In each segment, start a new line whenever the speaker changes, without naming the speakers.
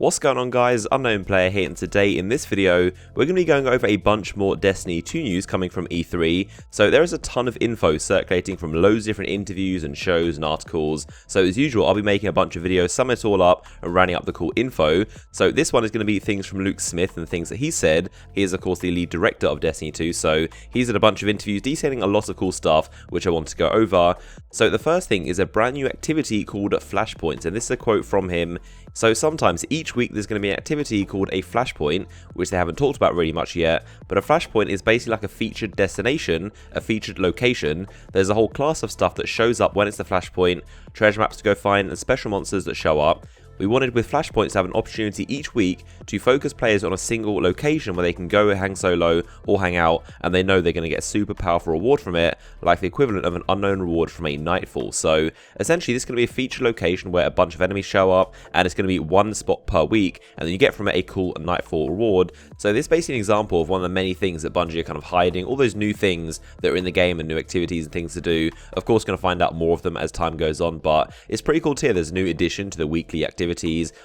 What's going on guys, Unknown Player here, and today in this video we're going to be going over a bunch more Destiny 2 news coming from E3. So there is a ton of info circulating from loads of different interviews and shows and articles. So as usual I'll be making a bunch of videos, summing it all up and rounding up the cool info. So this one is going to be things from Luke Smith and things that he said. He is of course the lead director of Destiny 2, so he's had a bunch of interviews detailing a lot of cool stuff which I want to go over. So the first thing is a brand new activity called Flashpoints, and this is a quote from him. So sometimes each week there's going to be an activity called a Flashpoint, which they haven't talked about really much yet, but a Flashpoint is basically like a featured destination, a featured location. There's a whole class of stuff that shows up when it's the Flashpoint, treasure maps to go find, and special monsters that show up. We wanted with Flashpoints to have an opportunity each week to focus players on a single location where they can go hang solo or hang out, and they know they're going to get a super powerful reward from it, like the equivalent of an unknown reward from a Nightfall. So essentially this is going to be a featured location where a bunch of enemies show up, and it's going to be one spot per week, and then you get from it a cool Nightfall reward. So this is basically an example of one of the many things that Bungie are kind of hiding, all those new things that are in the game and new activities and things to do. Of course going to find out more of them as time goes on, but it's pretty cool to hear there's a new addition to the weekly activities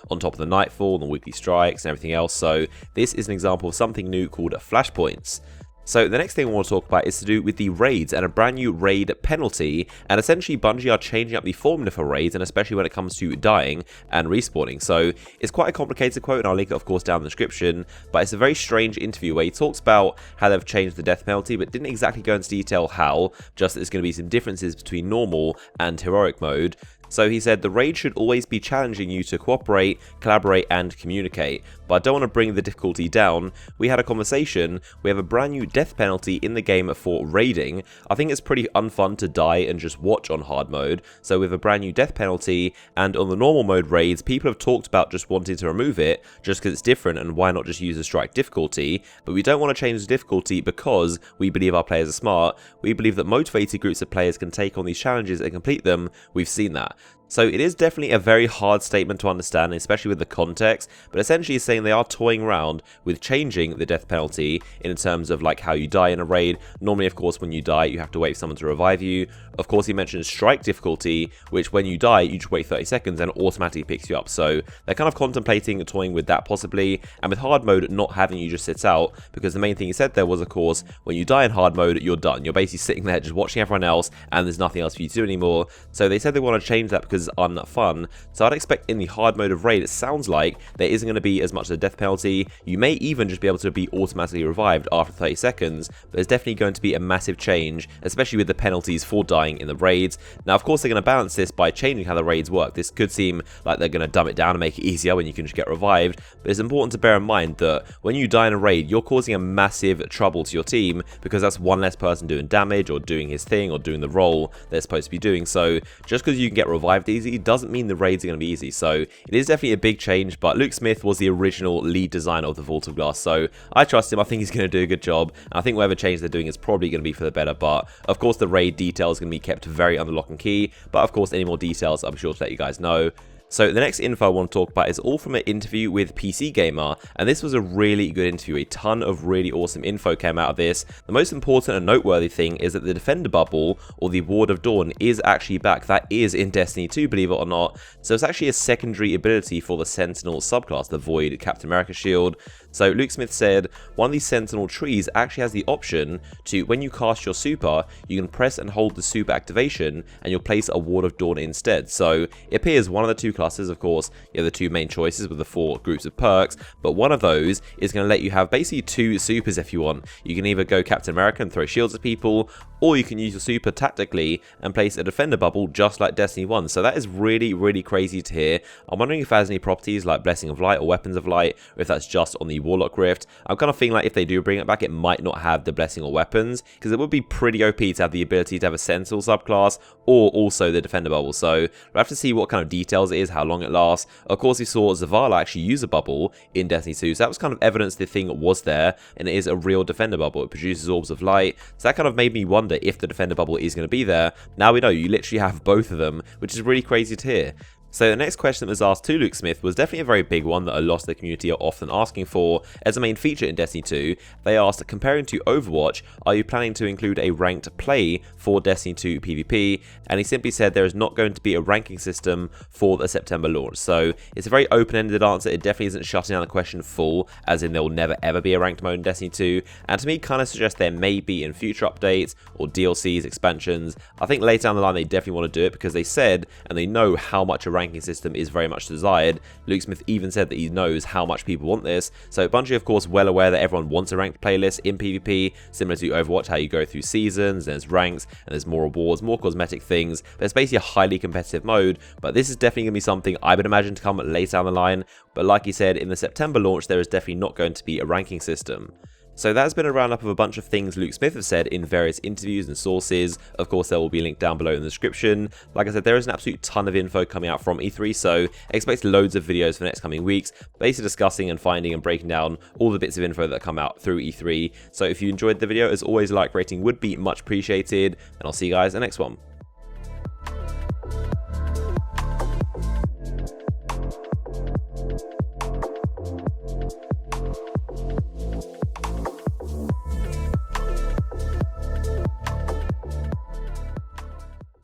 on top of the Nightfall and the weekly strikes and everything else. So this is an example of something new called Flashpoints. So the next thing I want to talk about is to do with the raids and a brand new raid penalty, and essentially Bungie are changing up the formula for raids, and especially when it comes to dying and respawning. So it's quite a complicated quote, and I'll link it of course down in the description, but it's a very strange interview where he talks about how they've changed the death penalty but didn't exactly go into detail how, just that there's going to be some differences between normal and heroic mode. So he said the raid should always be challenging you to cooperate, collaborate and communicate, but I don't want to bring the difficulty down. We had a conversation, we have a brand new death penalty in the game for raiding. I think it's pretty unfun to die and just watch on hard mode, so we have a brand new death penalty, and on the normal mode raids people have talked about just wanting to remove it just because it's different and why not just use the strike difficulty, but we don't want to change the difficulty because we believe our players are smart. We believe that motivated groups of players can take on these challenges and complete them. We've seen that. So it is definitely a very hard statement to understand, especially with the context, but essentially he's saying they are toying around with changing the death penalty in terms of like how you die in a raid. Normally of course when you die you have to wait for someone to revive you. Of course he mentions strike difficulty, which when you die you just wait 30 seconds and it automatically picks you up. So they're kind of contemplating toying with that possibly, and with hard mode not having you just sit out, because the main thing he said there was of course when you die in hard mode you're done. You're basically sitting there just watching everyone else and there's nothing else for you to do anymore. So they said they want to change that because it's unfun. So I'd expect in the hard mode of raid it sounds like there isn't going to be as much of a death penalty. You may even just be able to be automatically revived after 30 seconds, but there's definitely going to be a massive change, especially with the penalties for dying in the raids. Now of course they're going to balance this by changing how the raids work. This could seem like they're going to dumb it down and make it easier when you can just get revived, but it's important to bear in mind that when you die in a raid you're causing a massive trouble to your team, because that's one less person doing damage or doing his thing or doing the role they're supposed to be doing. So just because you can get revived easy doesn't mean the raids are going to be easy. So it is definitely a big change, but Luke Smith was the original lead designer of the Vault of Glass, so I trust him. I think he's going to do a good job, and I think whatever change they're doing is probably going to be for the better. But of course the raid details are going to be kept very under lock and key, but of course any more details I'll be sure to let you guys know. So the next info I want to talk about is all from an interview with PC Gamer, and this was a really good interview. A ton of really awesome info came out of this. The most important and noteworthy thing is that the Defender Bubble, or the Ward of Dawn, is actually back. That is in Destiny 2, believe it or not. So it's actually a secondary ability for the Sentinel subclass, the Void Captain America shield. So Luke Smith said one of these Sentinel trees actually has the option to, when you cast your super, you can press and hold the super activation and you'll place a Ward of Dawn instead. So it appears one of the two classes, of course, you have the two main choices with the 4 groups of perks, but one of those is going to let you have basically 2 supers if you want. You can either go Captain America and throw shields at people, or you can use your super tactically and place a Defender Bubble just like Destiny 1. So that is really, really crazy to hear. I'm wondering if it has any properties like Blessing of Light or Weapons of Light, or if that's just on the Warlock Rift. I'm kind of feeling like if they do bring it back, it might not have the Blessing or Weapons, because it would be pretty OP to have the ability to have a Sentinel subclass or also the Defender Bubble. So we'll have to see what kind of details it is, how long it lasts. Of course we saw Zavala actually use a bubble in Destiny 2, so that was kind of evidence the thing was there, and it is a real Defender Bubble. It produces orbs of light, so that kind of made me wonder if the Defender Bubble is going to be there. Now we know you literally have both of them, which is really crazy to hear. So the next question that was asked to Luke Smith was definitely a very big one that a lot of the community are often asking for as a main feature in Destiny 2. They asked, comparing to Overwatch, are you planning to include a ranked play for Destiny 2 PvP? And he simply said there is not going to be a ranking system for the September launch. So it's a very open-ended answer. It definitely isn't shutting down the question full, as in there will never ever be a ranked mode in Destiny 2. And to me, kind of suggests there may be in future updates or DLCs, expansions. I think later down the line they definitely want to do it because they said and they know how much a ranking system is very much desired. Luke Smith even said that he knows how much people want this. So Bungie, of course, well aware that everyone wants a ranked playlist in PvP, similar to Overwatch, how you go through seasons, there's ranks, and there's more rewards, more cosmetic things. But it's basically a highly competitive mode. But this is definitely going to be something I would imagine to come later down the line. But like he said, in the September launch, there is definitely not going to be a ranking system. So that's been a roundup of a bunch of things Luke Smith has said in various interviews and sources. Of course, there will be a link down below in the description. Like I said, there is an absolute ton of info coming out from E3, so expect loads of videos for the next coming weeks, basically discussing and finding and breaking down all the bits of info that come out through E3. So if you enjoyed the video, as always, a like rating would be much appreciated, and I'll see you guys in the next one.